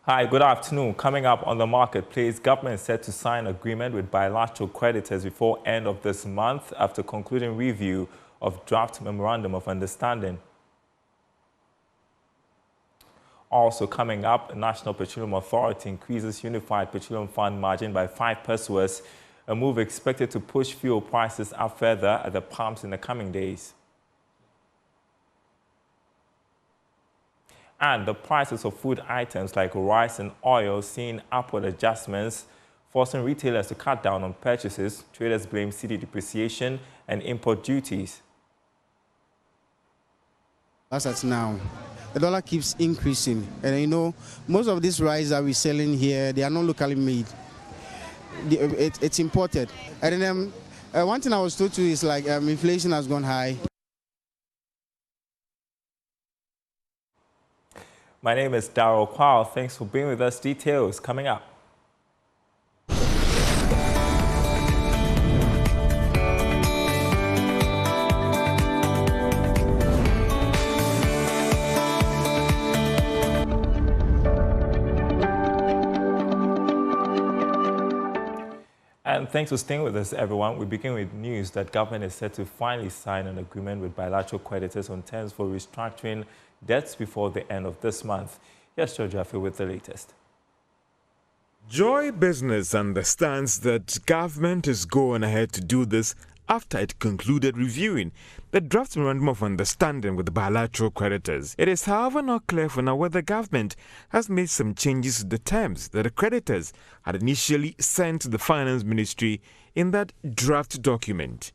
Hi, good afternoon. Coming up on the marketplace, government is set to sign agreement with bilateral creditors before end of this month after concluding review of draft memorandum of understanding. Also coming up, National Petroleum Authority increases Unified Petroleum Fund margin by 5 pesos, a move expected to push fuel prices up further at the pumps in the coming days. And the prices of food items like rice and oil seeing upward adjustments, forcing retailers to cut down on purchases. Traders blame cedi depreciation and import duties. As at now, the dollar keeps increasing, and most of these rice that we're selling here, they are not locally made. It's imported. And then one thing I was told to is like inflation has gone high. My name is Darryl Kwao. Thanks for being with us. Details coming up. And thanks for staying with us, everyone. We begin with news that government is set to finally sign an agreement with bilateral creditors on terms for restructuring debts before the end of this month. Here's George Jaffe with the latest. Joy Business understands that government is going ahead to do this after it concluded reviewing the draft memorandum of understanding with the bilateral creditors. It is, however, not clear for now whether government has made some changes to the terms that the creditors had initially sent to the Finance Ministry in that draft document.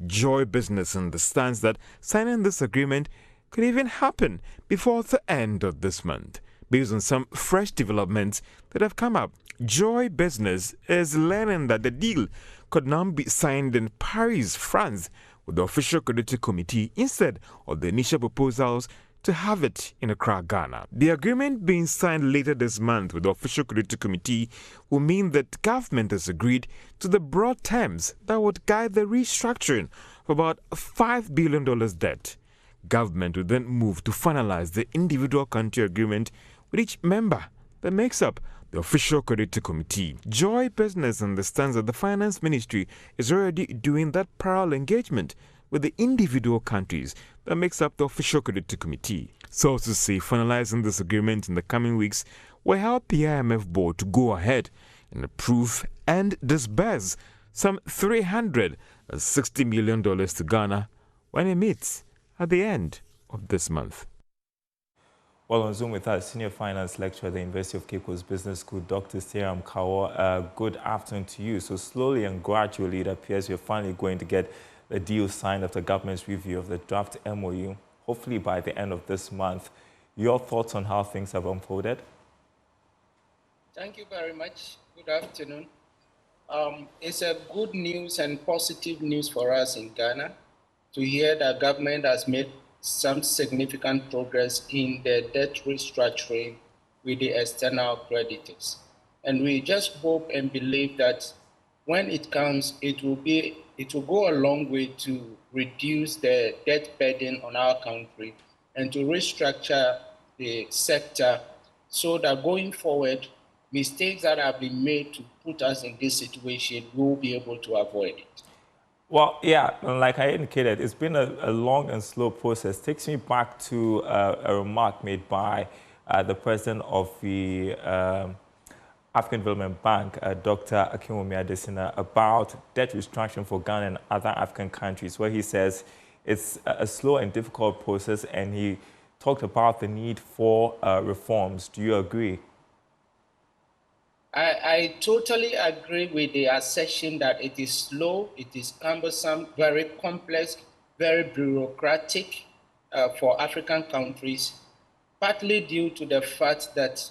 Joy Business understands that signing this agreement could even happen before the end of this month, based on some fresh developments that have come up. Joy Business is learning that the deal could now be signed in Paris, France, with the official creditor committee instead of the initial proposals to have it in Accra, Ghana. The agreement being signed later this month with the official creditor committee will mean that government has agreed to the broad terms that would guide the restructuring of about $5 billion debt. Government will then move to finalize the individual country agreement with each member that makes up the official creditor committee. Joy Business understands that the Finance Ministry is already doing that parallel engagement with the individual countries that makes up the official creditor committee. Sources say finalizing this agreement in the coming weeks will help the IMF board to go ahead and approve and disburse some $360 million to Ghana when it meets at the end of this month. Well, on Zoom with us, Senior Finance Lecturer at the University of Cape Coast Business School, Dr. Seram Kawo. Good afternoon to you. So slowly and gradually, it appears you're finally going to get the deal signed after government's review of the draft MOU, hopefully by the end of this month. Your thoughts on how things have unfolded? Thank you very much. Good afternoon. It's a good news and positive news for us in Ghana to hear that government has made some significant progress in the debt restructuring with the external creditors. And we just hope and believe that when it comes, it will go a long way to reduce the debt burden on our country and to restructure the sector so that going forward, mistakes that have been made to put us in this situation, we'll be able to avoid it. Well, yeah, like I indicated, it's been a long and slow process. It takes me back to a remark made by the president of the African Development Bank, Dr. Akinwumi Adesina, about debt restructuring for Ghana and other African countries, where he says it's a slow and difficult process, and he talked about the need for reforms. Do you agree? I totally agree with the assertion that it is slow, it is cumbersome, very complex, very bureaucratic for African countries, partly due to the fact that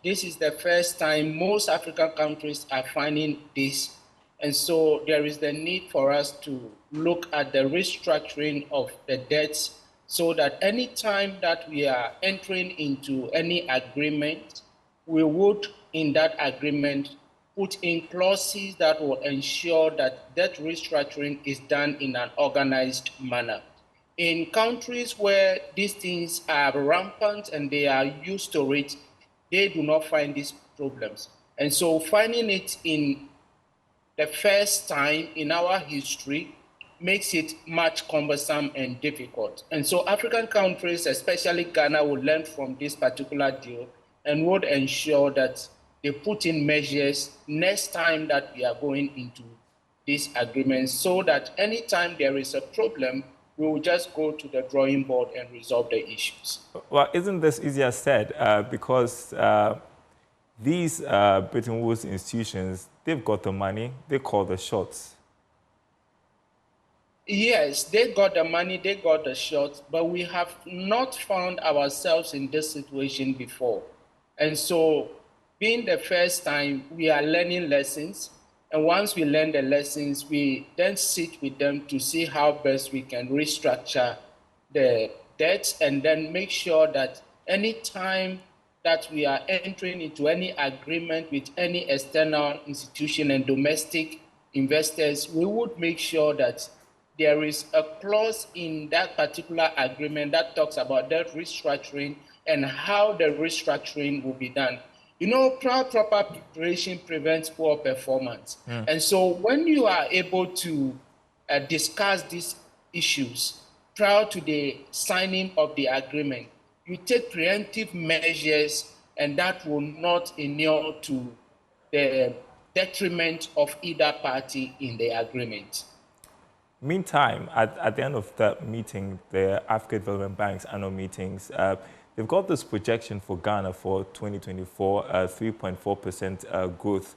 this is the first time most African countries are finding this. And so there is the need for us to look at the restructuring of the debts so that any time that we are entering into any agreement, we would, in that agreement, put in clauses that will ensure that debt restructuring is done in an organized manner. In countries where these things are rampant and they are used to it, they do not find these problems. And so finding it in the first time in our history makes it much cumbersome and difficult. And so African countries, especially Ghana, will learn from this particular deal and would ensure that they put in measures next time that we are going into this agreement, so that anytime there is a problem, we will just go to the drawing board and resolve the issues. Well, isn't this easier said? Because these Bretton Woods institutions, they've got the money, they call the shots. Yes, they got the money, they got the shots, but we have not found ourselves in this situation before. And so, being the first time, we are learning lessons. And once we learn the lessons, we then sit with them to see how best we can restructure the debts, and then make sure that any time that we are entering into any agreement with any external institution and domestic investors, we would make sure that there is a clause in that particular agreement that talks about debt restructuring and how the restructuring will be done. You know, proper preparation prevents poor performance. And so when you are able to discuss these issues prior to the signing of the agreement, you take preemptive measures, and that will not inure to the detriment of either party in the agreement. Meantime, at the end of the meeting, the African Development Bank's annual meetings, they've got this projection for Ghana for 2024, 3.4% growth,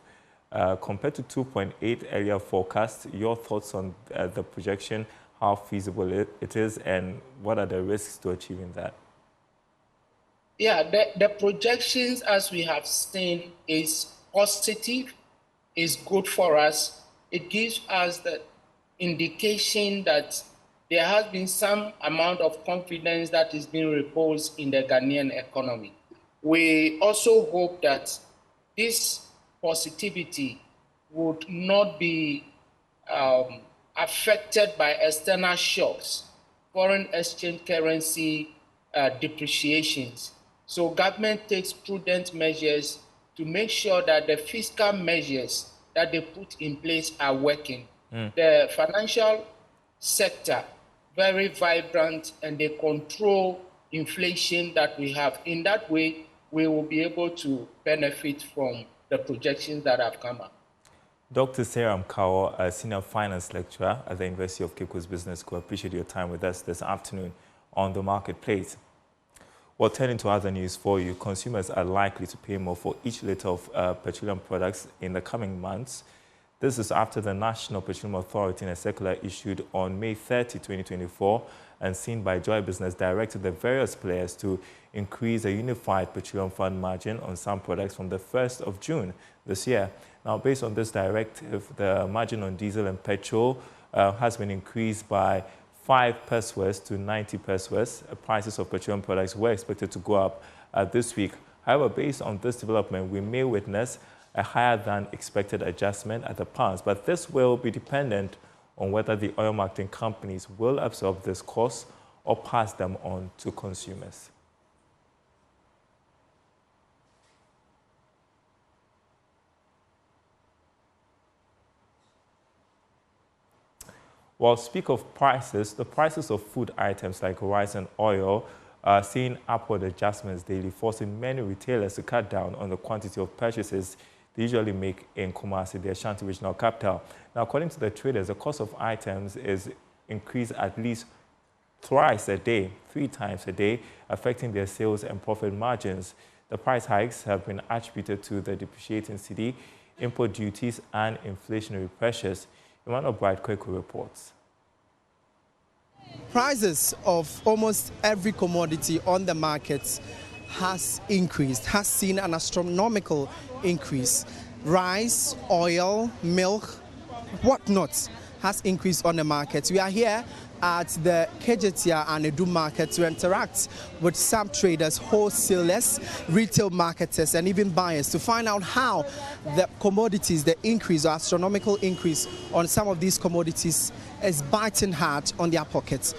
compared to 2.8 earlier forecast. Your thoughts on the projection, how feasible it is, and what are the risks to achieving that? Yeah, the projections, as we have seen, is positive, is good for us. It gives us the indication that there has been some amount of confidence that is being reposed in the Ghanaian economy. We also hope that this positivity would not be affected by external shocks, foreign exchange currency depreciations. So government takes prudent measures to make sure that the fiscal measures that they put in place are working. The financial sector, very vibrant, and they control inflation that we have. In that way, we will be able to benefit from the projections that have come up. Dr. Sarah Mkawo, a senior finance lecturer at the University of Cape Coast Business School, appreciate your time with us this afternoon on The Marketplace. Well, turning to other news for you, consumers are likely to pay more for each liter of petroleum products in the coming months. This is after the National Petroleum Authority, in a circular issued on May 30, 2024, and seen by Joy Business, directed the various players to increase a unified petroleum fund margin on some products from the 1st of June this year. Now, based on this directive, the margin on diesel and petrol has been increased by 5 pesos to 90 pesos. Prices of petroleum products were expected to go up this week. However, based on this development, we may witness a higher than expected adjustment at the pumps, but this will be dependent on whether the oil marketing companies will absorb this cost or pass them on to consumers. Well, speak of prices, the prices of food items like rice and oil are seeing upward adjustments daily, forcing many retailers to cut down on the quantity of purchases they usually make in Kumasi, the Ashanti regional capital. Now, according to the traders, the cost of items is increased at least thrice a day, 3 times a day, affecting their sales and profit margins. The price hikes have been attributed to the depreciating cedi, import duties, and inflationary pressures. Emmanuel Bright Kweku reports. Prices of almost every commodity on the markets has increased, has seen an astronomical increase. Rice, oil, milk, whatnot has increased on the markets. We are here at the Kejetia and Edu market to interact with some traders, wholesalers, retail marketers, and even buyers to find out how the commodities, the increase or astronomical increase on some of these commodities is biting hard on their pockets.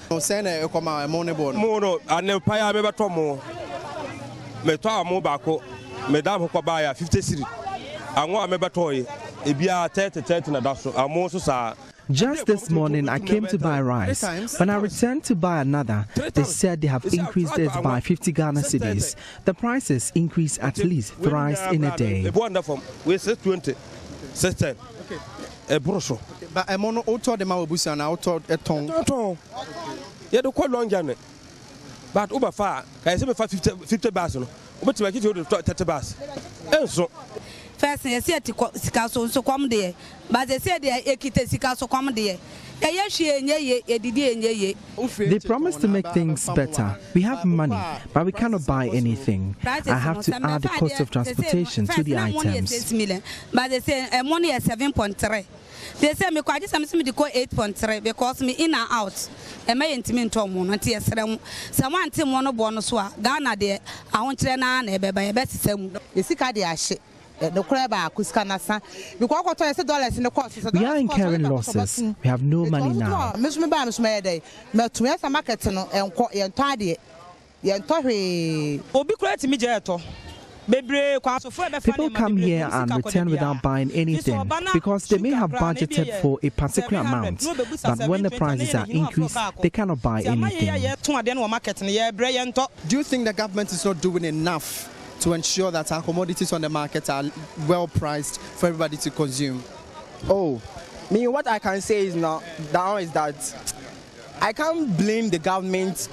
Madam Hokabaya 50 cedi. I want me batoy. Ebia 30 na daso. Amo so sa. Just this morning, I came to buy rice. When I returned to buy another, they said they have increased it by 50 Ghana cedis. The prices increase at least thrice in a day. We say 20, 16. A brochure. But I'm on auto the Mawabusa and auto a tongue. Yeah, the quite long journey. But over far, I say 50 bars. But to make it 30 bars. And so. First, I said to Sikaso so come there, but they said they ekite Sikaso come there. They promised to make things better. We have money, but we cannot buy anything. I have to add the cost of transportation to the items. But they say money is 7.3. They say me quite something to go 8.3 because me in and out. And my intimate home, and tears. Someone team one of bonus, Ghana there. I want to learn a by a best. You see, the crab Kuskanasa. $dollars in the cost. We are incurring losses. We have no money now. Miss Mabams Mayday, Meltuesa market and quite tidy. Yantori. Obi credit me jeto. People come here and return without buying anything because they may have budgeted for a particular amount, but when the prices are increased, they cannot buy anything. Do you think the government is not doing enough to ensure that our commodities on the market are well priced for everybody to consume? Oh, me, what I can say is now is that I can't blame the government.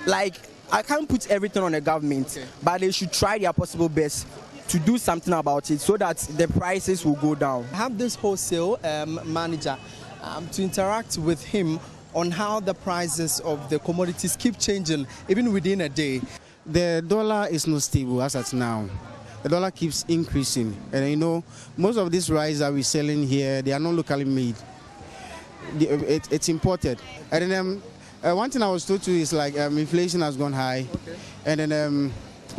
Like, I can't put everything on the government, but they should try their possible best to do something about it so that the prices will go down. I have this wholesale manager to interact with him on how the prices of the commodities keep changing even within a day. The dollar is not stable as at now. The dollar keeps increasing, and you know most of these rice that we're selling here, they are not locally made. It's imported. And then one thing I was told to is like inflation has gone high, and then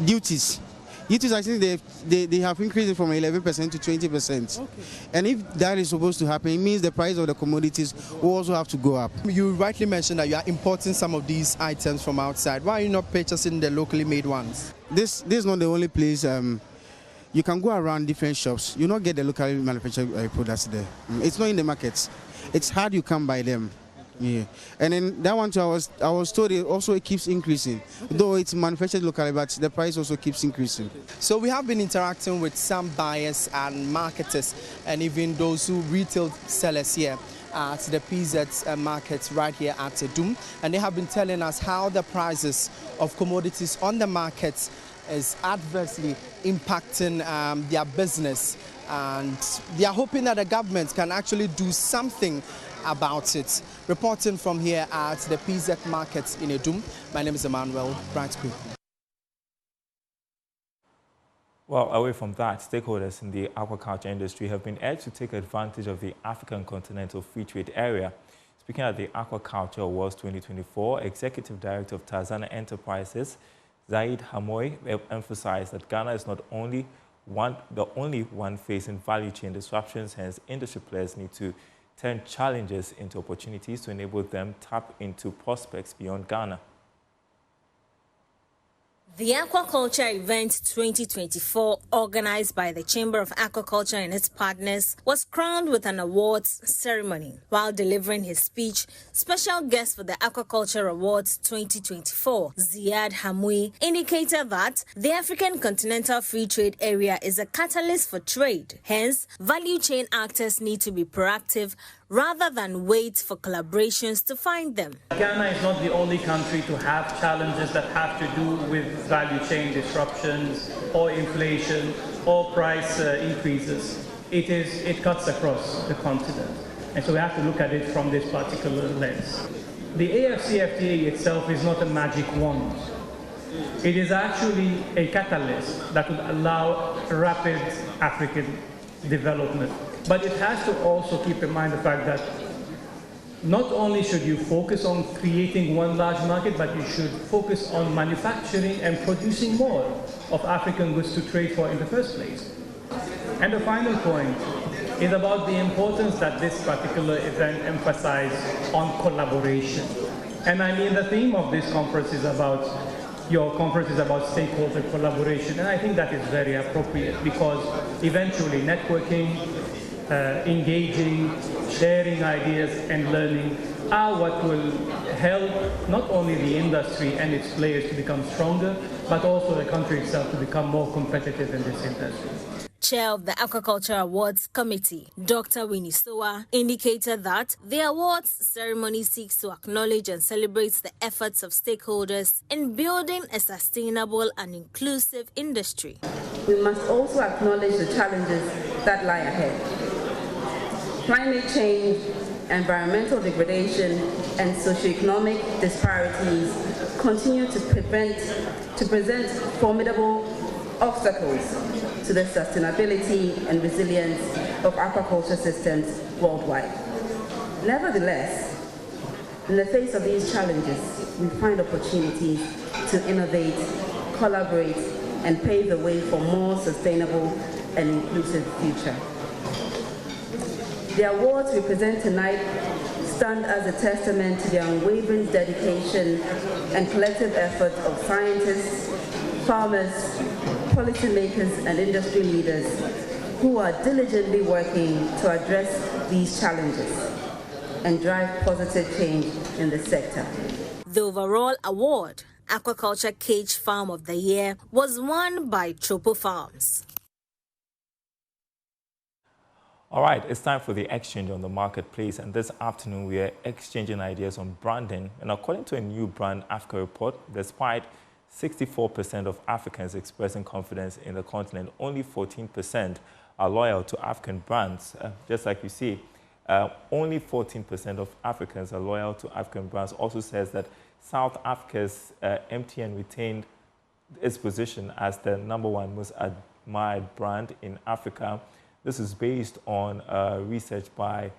duties. Duties, I think they have increased from 11% to 20%. And if that is supposed to happen, it means the price of the commodities will also have to go up. You rightly mentioned that you are importing some of these items from outside. Why are you not purchasing the locally made ones? This is not the only place. You can go around different shops. You not get the locally manufactured products there. It's not in the markets. It's hard you come by them. Yeah, and then that one too, I was told it keeps increasing. Though it's manufactured locally, but the price also keeps increasing. So we have been interacting with some buyers and marketers, and even those who retail sellers here at the PZ market right here at Doom, and they have been telling us how the prices of commodities on the market is adversely impacting their business, and they are hoping that the government can actually do something about it. Reporting from here at the PZ market in Edum, my name is Emmanuel Brightby. Well, away from that, stakeholders in the aquaculture industry have been urged to take advantage of the African Continental Free Trade Area. Speaking at the Aquaculture Awards 2024, Executive Director of Tarzana Enterprises, Zaid Hamoy, emphasized that Ghana is not the only one facing value chain disruptions, hence industry players need to turn challenges into opportunities to enable them tap into prospects beyond Ghana. The Aquaculture Event 2024, organized by the Chamber of Aquaculture and its partners, was crowned with an awards ceremony. While delivering his speech, special guest for the Aquaculture Awards 2024, Ziad Hamoui, indicated that the African Continental Free Trade Area is a catalyst for trade. Hence, value chain actors need to be proactive rather than wait for collaborations to find them. Ghana is not the only country to have challenges that have to do with value chain disruptions or inflation or price increases. It cuts across the continent. And so we have to look at it from this particular lens. The AFCFTA itself is not a magic wand. It is actually a catalyst that would allow rapid African development. But it has to also keep in mind the fact that not only should you focus on creating one large market, but you should focus on manufacturing and producing more of African goods to trade for in the first place. And the final point is about the importance that this particular event emphasized on collaboration. And I mean, the theme of this conference is about your conference is about stakeholder collaboration, and I think that is very appropriate because eventually networking, engaging, sharing ideas and learning are what will help not only the industry and its players to become stronger, but also the country itself to become more competitive in this industry. Chair of the Aquaculture Awards Committee, Dr. Winnie Sowa, indicated that the awards ceremony seeks to acknowledge and celebrate the efforts of stakeholders in building a sustainable and inclusive industry. We must also acknowledge the challenges that lie ahead. Climate change, environmental degradation, and socioeconomic disparities continue to present formidable obstacles to the sustainability and resilience of aquaculture systems worldwide. Nevertheless, in the face of these challenges, we find opportunities to innovate, collaborate, and pave the way for a more sustainable and inclusive future. The awards we present tonight stand as a testament to the unwavering dedication and collective effort of scientists, farmers, policymakers, and industry leaders who are diligently working to address these challenges and drive positive change in the sector. The overall award, Aquaculture Cage Farm of the Year, was won by Tropo Farms. All right, it's time for the exchange on the marketplace, and this afternoon we are exchanging ideas on branding. And according to a new Brand Africa report, despite 64% of Africans expressing confidence in the continent, only 14% are loyal to African brands. Just like you see, only 14% of Africans are loyal to African brands. Also says that South Africa's MTN retained its position as the #1 most admired brand in Africa. This is based on research by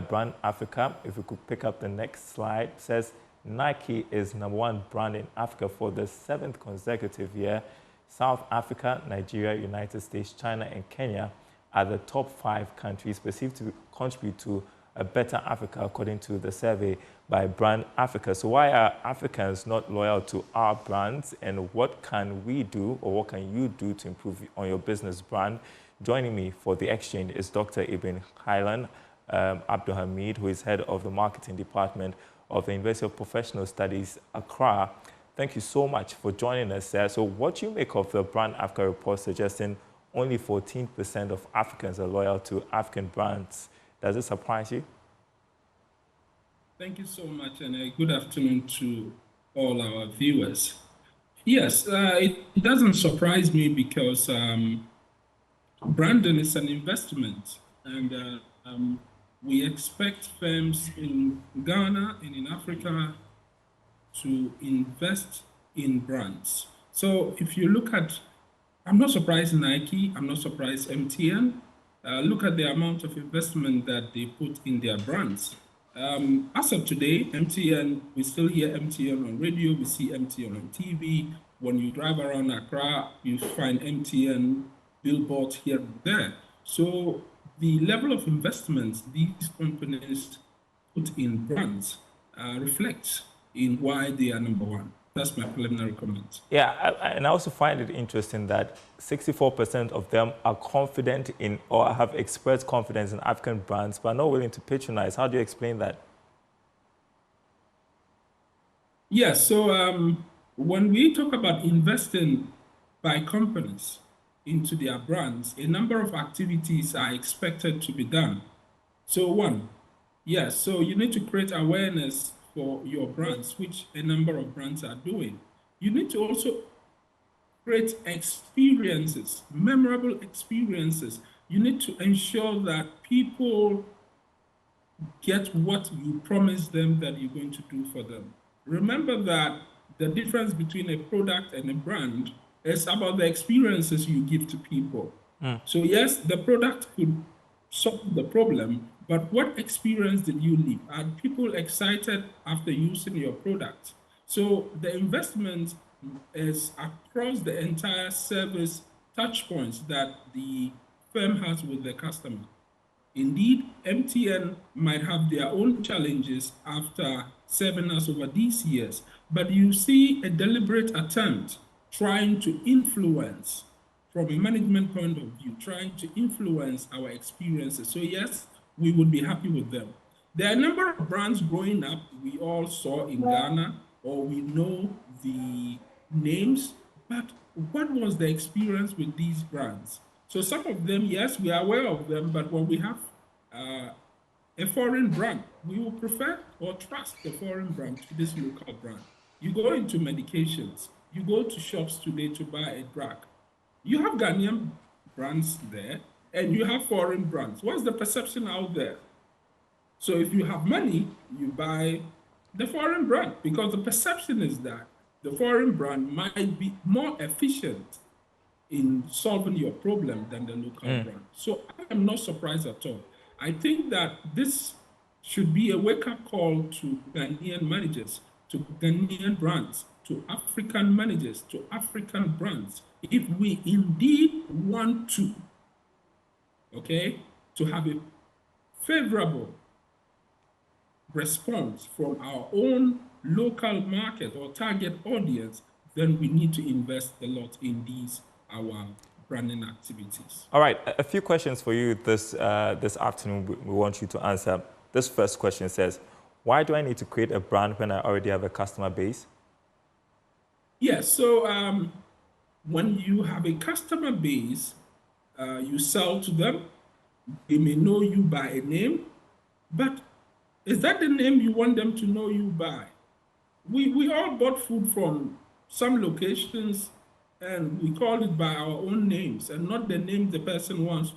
Brand Africa. If we could pick up the next slide, it says Nike is #1 brand in Africa for the 7th consecutive year. South Africa, Nigeria, United States, China, and Kenya are the top 5 countries perceived to contribute to a better Africa, according to the survey by Brand Africa. So why are Africans not loyal to our brands, and what can we do, or what can you do to improve on your business brand? Joining me for the exchange is Dr. Ibn Khailan Abdulhamid, who is head of the marketing department of the University of Professional Studies, Accra. Thank you so much for joining us there. So what do you make of the Brand Africa report suggesting only 14% of Africans are loyal to African brands? Does it surprise you? Thank you so much, and good afternoon to all our viewers. Yes, it doesn't surprise me because branding is an investment, and we expect firms in Ghana and in Africa to invest in brands. So if you look at, I'm not surprised Nike, I'm not surprised MTN. Look at the amount of investment that they put in their brands. As of today, MTN, we still hear MTN on radio, we see MTN on TV. When you drive around Accra, you find MTN billboards here and there. So the level of investments these companies put in brands reflects in why they are #1. That's my preliminary comment. Yeah, and I also find it interesting that 64% of them are confident in, or have expressed confidence in, African brands, but are not willing to patronize. How do you explain that? Yes, so when we talk about investing by companies into their brands, a number of activities are expected to be done. So one, yes, so you need to create awareness for your brands, which a number of brands are doing. You need to also create experiences, memorable experiences. You need to ensure that people get what you promise them that you're going to do for them. Remember that the difference between a product and a brand is about the experiences you give to people. So yes, the product could solve the problem, but what experience did you leave? Are people excited after using your product? So the investment is across the entire service touch points that the firm has with the customer. Indeed, MTN might have their own challenges after serving us over these years. But you see a deliberate attempt trying to influence, from a management point of view, trying to influence our experiences. So yes, we would be happy with them. There are a number of brands growing up we all saw in Ghana, or we know the names, but what was the experience with these brands? So some of them, yes, we are aware of them, but when we have a foreign brand, we will prefer or trust the foreign brand to this local brand. You go into medications, you go to shops today to buy a drug. You have Ghanaian brands there, and you have foreign brands. What's the perception out there? So if you have money, you buy the foreign brand, because the perception is that the foreign brand might be more efficient in solving your problem than the local brand. So I am not surprised at all. I think that this should be a wake-up call to Ghanaian managers, to Ghanaian brands, to African managers, to African brands. If we indeed want to, to have a favorable response from our own local market or target audience, then we need to invest a lot in these, our branding activities. All right, a few questions for you this afternoon we want you to answer. This first question says, why do I need to create a brand when I already have a customer base? Yes, so when you have a customer base, you sell to them, they may know you by a name, but is that the name you want them to know you by? We all bought food from some locations and we call it by our own names and not the name the person wants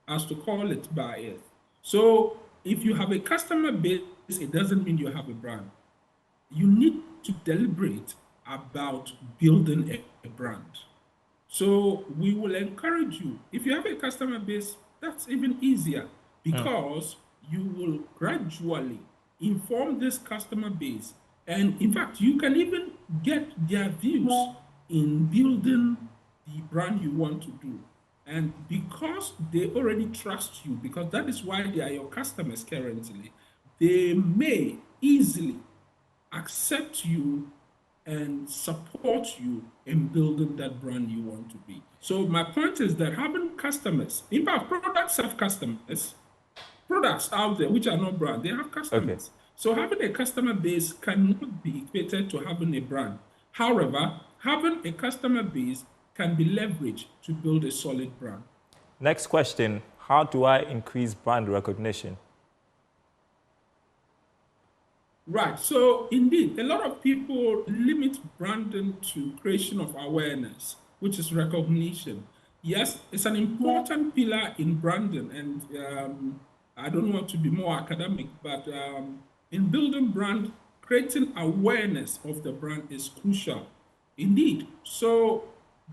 us to call it by it. So if you have a customer base, it doesn't mean you have a brand. You need to deliberate about building a brand. So we will encourage you. If you have a customer base, that's even easier, because you will gradually inform this customer base. And in fact, you can even get their views in building the brand you want to do. And because they already trust you, because that is why they are your customers currently, they may easily accept you and support you in building that brand you want to be. So my point is that having customers, in fact, products have customers, products out there which are not brand, they have customers. So having a customer base cannot be equated to having a brand. However, having a customer base can be leveraged to build a solid brand. Next question, how do I increase brand recognition? Right, so indeed, a lot of people limit branding to creation of awareness, which is recognition. Yes, it's an important pillar in branding, and I don't want to be more academic, but in building brand, creating awareness of the brand is crucial. Indeed, so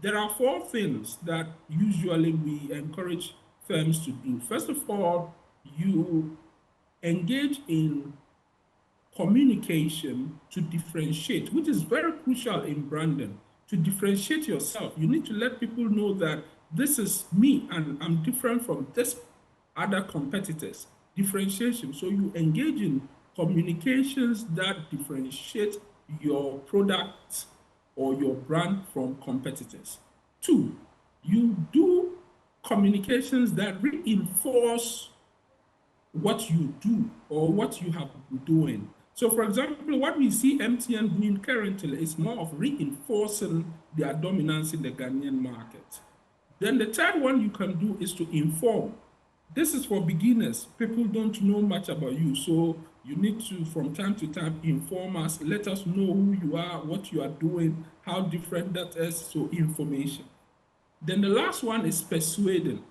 there are 4 things that usually we encourage firms to do. First of all, you engage in communication to differentiate, which is very crucial in branding. To differentiate yourself, you need to let people know that this is me and I'm different from this other competitors. Differentiation. So you engage in communications that differentiate your product or your brand from competitors. 2, you do communications that reinforce what you do or what you have been doing. So for example, what we see MTN doing currently is more of reinforcing their dominance in the Ghanaian market. Then the third one you can do is to inform. This is for beginners. People don't know much about you. So you need to, from time to time, inform us, let us know who you are, what you are doing, how different that is, so information. Then the last one is persuading.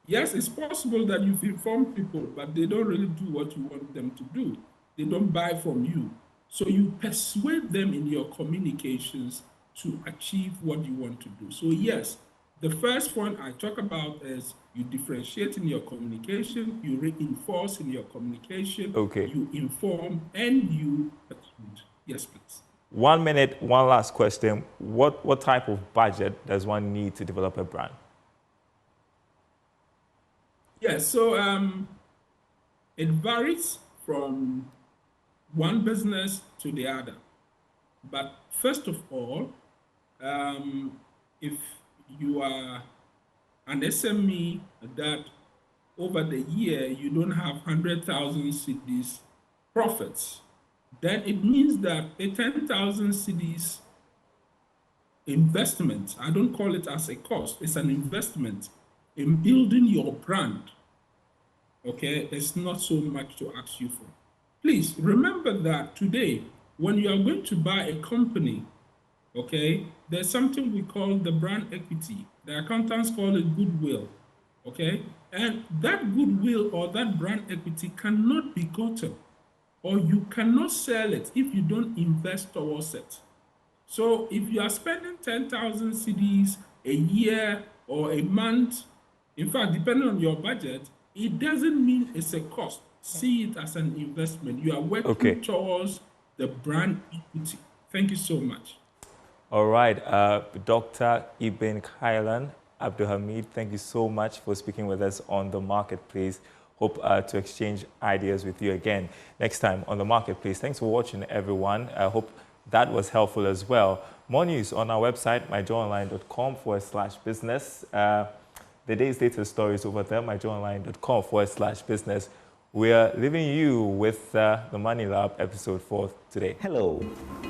Yes, it's possible that you've informed people, but they don't really do what you want them to do. They don't buy from you. So you persuade them in your communications to achieve what you want to do. So yes, the first one I talk about is you differentiate in your communication, you reinforce in your communication, you inform, and you persuade. Yes, please. 1 minute, one last question. What type of budget does one need to develop a brand? Yes, so it varies from one business to the other. But first of all, if you are an SME that over the year you don't have 100,000 cedis profits, then it means that a 10,000 cedis investment, I don't call it as a cost, it's an investment in building your brand, okay, it's not so much to ask you for. Please remember that today, when you are going to buy a company, okay, there's something we call the brand equity. The accountants call it goodwill, okay? And that goodwill or that brand equity cannot be gotten, or you cannot sell it if you don't invest towards it. So if you are spending 10,000 cedis a year or a month, in fact, depending on your budget, it doesn't mean it's a cost. See it as an investment. You are working towards the brand equity. Thank you so much. All right, Dr. Ibn Khailan Abdulhamid, thank you so much for speaking with us on The Marketplace. Hope to exchange ideas with you again next time on The Marketplace. Thanks for watching, everyone. I hope that was helpful as well. More news on our website, myjoyonline.com/business. The day's latest stories over there, myjoyonline.com/business. We are leaving you with the Money Lab episode for today. Hello,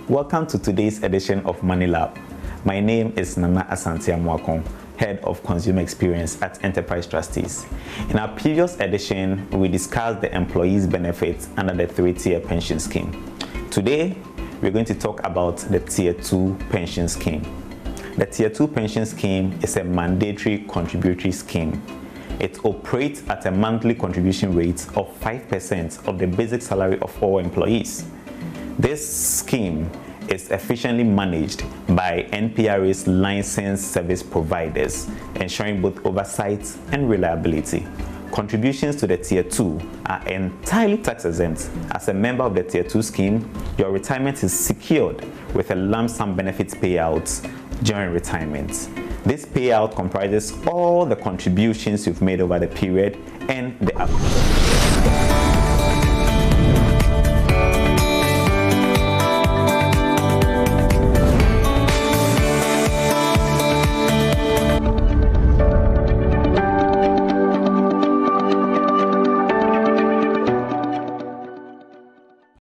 welcome to today's edition of Money Lab. My name is Nana Asante Amuakon, Head of Consumer Experience at Enterprise Trustees. In our previous edition, we discussed the employees' benefits under the 3-tier pension scheme. Today, we're going to talk about the Tier 2 pension scheme. The Tier 2 pension scheme is a mandatory contributory scheme. It operates at a monthly contribution rate of 5% of the basic salary of all employees. This scheme is efficiently managed by NPRA's licensed service providers, ensuring both oversight and reliability. Contributions to the Tier 2 are entirely tax exempt. As a member of the Tier 2 scheme, your retirement is secured with a lump sum benefits payout during retirement. This payout comprises all the contributions you've made over the period and the